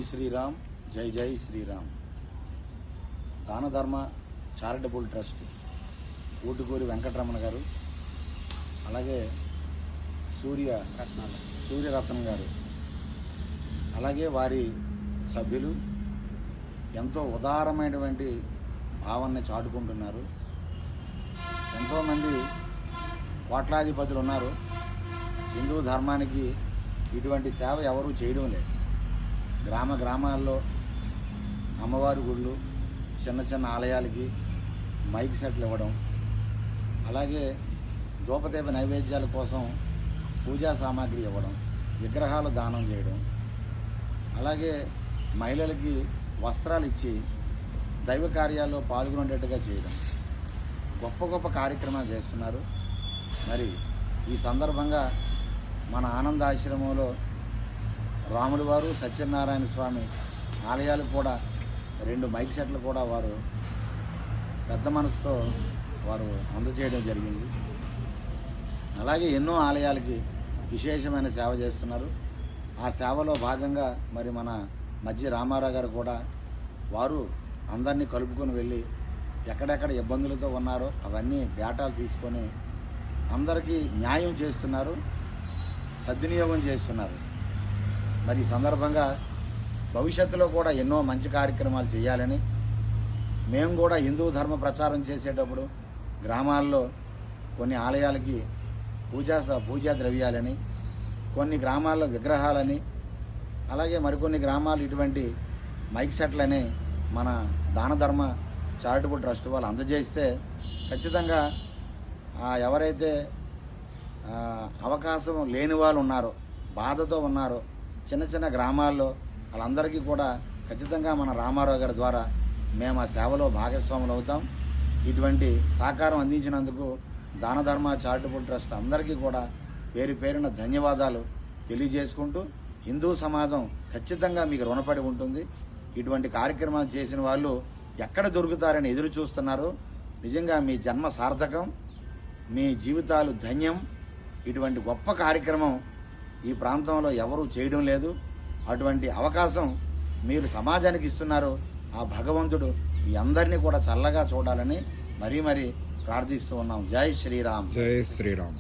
శ్రీరామ్, జై జై శ్రీరామ్. దాన ధర్మ చారిటబుల్ ట్రస్ట్ ఊటుకూరి వెంకటరమణ గారు, అలాగే సూర్యరత్నం గారు, అలాగే వారి సభ్యులు ఎంతో ఉదారమైనటువంటి భావాన్ని చాటుకుంటున్నారు. ఎంతోమంది కోట్లాధిపతులు ఉన్నారు. హిందూ ధర్మానికి ఇటువంటి సేవ ఎవరూ చేయడం లేదు. గ్రామాల్లో అమ్మవారి గుళ్ళు, చిన్న చిన్న ఆలయాలకి మైక్ సెట్లు ఇవ్వడం, అలాగే ధూపదీప నైవేద్యాల కోసం పూజా సామాగ్రి ఇవ్వడం, విగ్రహాలు దానం చేయడం, అలాగే మహిళలకి వస్త్రాలు ఇచ్చి దైవ కార్యాల్లో పాల్గొనేటట్టుగా చేయడం, గొప్ప గొప్ప కార్యక్రమాలు చేస్తున్నారు. మరి ఈ సందర్భంగా మన ఆనంద ఆశ్రమంలో రాముల వారు, సత్యనారాయణ స్వామి ఆలయాలు కూడా 2 మైక్ సెట్లు కూడా వారు పెద్ద మనసుతో వారు అందజేయడం జరిగింది. అలాగే ఎన్నో ఆలయాలకి విశేషమైన సేవ చేస్తున్నారు. ఆ సేవలో భాగంగా మరి మన మధ్య రామారావు గారు కూడా వారు అందరినీ కలుపుకొని వెళ్ళి ఎక్కడెక్కడ ఇబ్బందులతో ఉన్నారో అవన్నీ డేటాలు తీసుకొని అందరికీ న్యాయం చేస్తున్నారు, సద్వినియోగం చేస్తున్నారు. మరి ఈ సందర్భంగా భవిష్యత్తులో కూడా ఎన్నో మంచి కార్యక్రమాలు చేయాలని, మేము కూడా హిందూ ధర్మ ప్రచారం చేసేటప్పుడు గ్రామాల్లో కొన్ని ఆలయాలకి పూజా ద్రవ్యాలని, కొన్ని గ్రామాల్లో విగ్రహాలని, అలాగే మరికొన్ని గ్రామాలు ఇటువంటి మైక్ సెట్లని మన దాన ధర్మ చారిటబుల్ ట్రస్ట్ వాళ్ళు అందజేస్తే ఖచ్చితంగా ఎవరైతే అవకాశం లేని వాళ్ళు ఉన్నారో, బాధతో ఉన్నారో చిన్న చిన్న గ్రామాల్లో వాళ్ళందరికీ కూడా ఖచ్చితంగా మన రామారావు గారి ద్వారా మేము ఆ సేవలో భాగస్వాములు అవుతాం. ఇటువంటి సహకారం అందించినందుకు దాన ధర్మ చారిటబుల్ ట్రస్ట్ అందరికీ కూడా పేరు పేరున ధన్యవాదాలు తెలియజేసుకుంటూ, హిందూ సమాజం ఖచ్చితంగా మీకు రుణపడి ఉంటుంది. ఇటువంటి కార్యక్రమాలు చేసిన వాళ్ళు ఎక్కడ దొరుకుతారని ఎదురు చూస్తున్నారు. నిజంగా మీ జన్మ సార్థకం, మీ జీవితాలు ధన్యం. ఇటువంటి గొప్ప కార్యక్రమం ఈ ప్రాంతంలో ఎవరూ చేయడం లేదు. అటువంటి అవకాశం మీరు సమాజానికి ఇస్తున్నారు. ఆ భగవంతుడు మీ అందరినీ కూడా చల్లగా చూడాలని మరీ ప్రార్థిస్తూ ఉన్నాం. జై శ్రీరామ్. జై శ్రీరామ్.